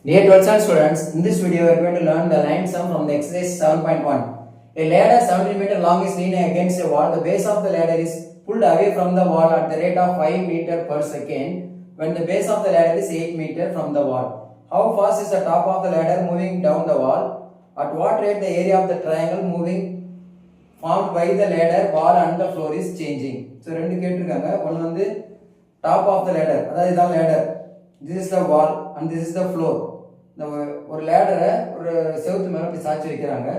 Dear 12th standard students, in this video we are going to learn the line sum from the exercise 7.1. A ladder 17 meter long is leaning against a wall. The base of the ladder is pulled away from the wall at the rate of 5 meter per second when the base of the ladder is 8 meter from the wall. How fast is the top of the ladder moving down the wall? At what rate the area of the triangle moving formed by the ladder, wall and the floor is changing? So ரெண்டு கேட்டிருக்காங்க. ஒன்னு வந்து top of the ladder, அதாவது இதான் ladder. This is the wall and this is the floor. ஒரு லேடரை ஒரு செவுத்து மேலே போய் சாய்ச்சி வைக்கிறாங்க.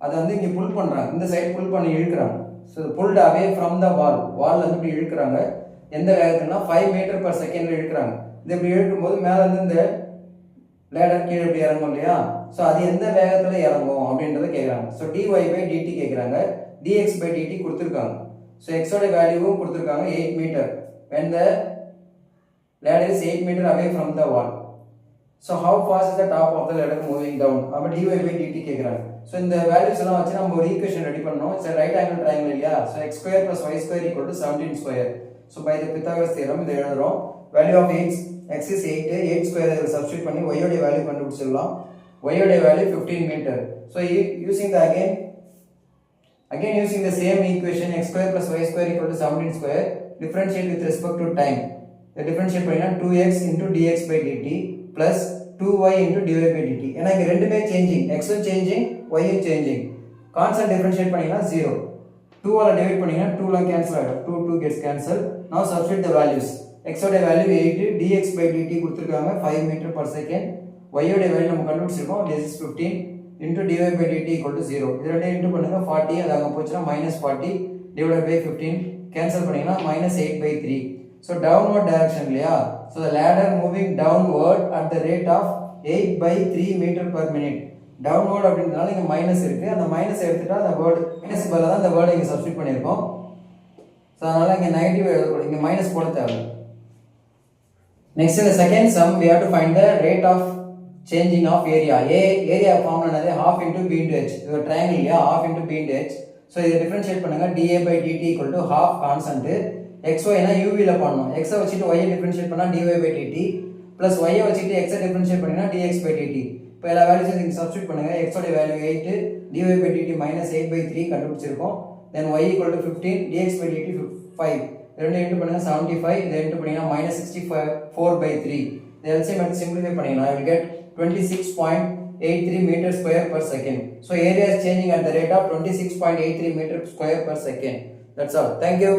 அதை வந்து இங்கே புல் பண்ணுறாங்க, இந்த சைடு புல் பண்ணி இழுக்கிறாங்க. So pulled away from the wall வந்து இப்படி இழுக்கிறாங்க. எந்த வேகத்துலனா 5 மீட்டர் பர் செகண்டில் இழுக்கிறாங்க. இது இப்படி இழுக்கும்போது மேலேருந்து இந்த லேடர் கீழே இப்படி இறங்கும் இல்லையா? ஸோ அது எந்த வேகத்தில் இறங்கும் அப்படின்றத கேட்குறாங்க. ஸோ dy/dt கேட்குறாங்க, dx/dt கொடுத்துருக்காங்க. ஸோ எக்ஸோட வேல்யூவும் கொடுத்துருக்காங்க 8 metre when the ladder is 8 meter away from the wall. So how fast is the top of the ladder moving down? அப்ப dy/dt கேக்குறாங்க. So இந்த வேல்யூஸ் எல்லாம் வச்சு நம்ம ஒரு ஈக்குவேஷன் ரெடி பண்ணனும். It's a right angle triangle இல்லையா? So x square plus y square equal to 17 square. So by the Pythagoras theorem இத எழுதுறோம். Value of x is 8 square இத சப்ஸ்டிட்யூட் பண்ணி y ஓட வேல்யூ கண்டுபிடிச்சிடலாம். y ஓட value 15 meter. So using the again using the same equation x square plus y square equal to 17 square, differentiate with respect to time. The differentiate பண்ணினா 2x into dx/dt plus 2y into dy/dt. ஏன்னா இங்க ரெண்டுமே changing, x உம் changing, y உம் changing. Constant differentiate பண்ணீங்கன்னா 0. 2 ஆல divide பண்ணீங்கன்னா 2 ல cancel ஆகும். 2 gets cancelled. Now substitute the values. x ஓட வேல்யூ 8, dx/dt கொடுத்திருக்காங்க 5 meter per second. y ஓட வேல்யூ நம்ம கண்டுபிடிச்சிருக்கோம், this is 15 into dy/dt equal to 0. இது ரெண்டையும் இன்டு பண்ணுங்க, 40 அது அங்க போச்சுனா -40 divided by 15 கேன்சல் பண்ணீங்கன்னா -8/3. So downward direction இல்லையா? So the ladder moving downward at the rate of 8/3 meter per minute. Downward அப்படின்றதால இங்க மைனஸ் இருக்கு, அந்த மைனஸ் எடுத்துட்டா அந்த வேர்ட் மைனஸ் பதிலா தான் அந்த வேர்ட் இங்க சப்ஸ்டிட்யூட் பண்ணிருக்கோம். சோ அதனால இங்க நெகட்டிவ் எழுதக்கூடாது, இங்க மைனஸ் போட தேவை. Next in the second sum we have to find the rate of changing of area. Area formula என்னது? half into b into h. இது ஒரு ட்ரையாங்கிள் இல்லையா? half into b into h. So இத differentiate பண்ணுங்க, dA/dt equal to half constant xy னா uv ல பண்ணனும். x ஐ வச்சிட்டு y ஐ டிஃபரன்ஷியேட் பண்ணா dy/dt plus y ஐ வச்சிட்டு x ஐ டிஃபரன்ஷியேட் பண்ணினா dx/dt. இப்போ எல்லா வேல்யூஸையும் இங்க சப்ஸ்டிட்யூட் பண்ணுங்க. x ஓட வேல்யூ 8, dy/dt -8/3 கண்டுபிடிச்சிருக்கோம். then y equal to 15, dx/dt 5. ரெண்டு இன்டு பண்ணுங்க 75, இத இன்டு பண்ணீங்கன்னா -64/3. இத எல்சிஎம் எடுத்து சிம்பிளிஃபை பண்ணீங்கன்னா you will get 26.83 meter square per second. So area is changing at the rate of 26.83 meter square per second. That's all. Thank you.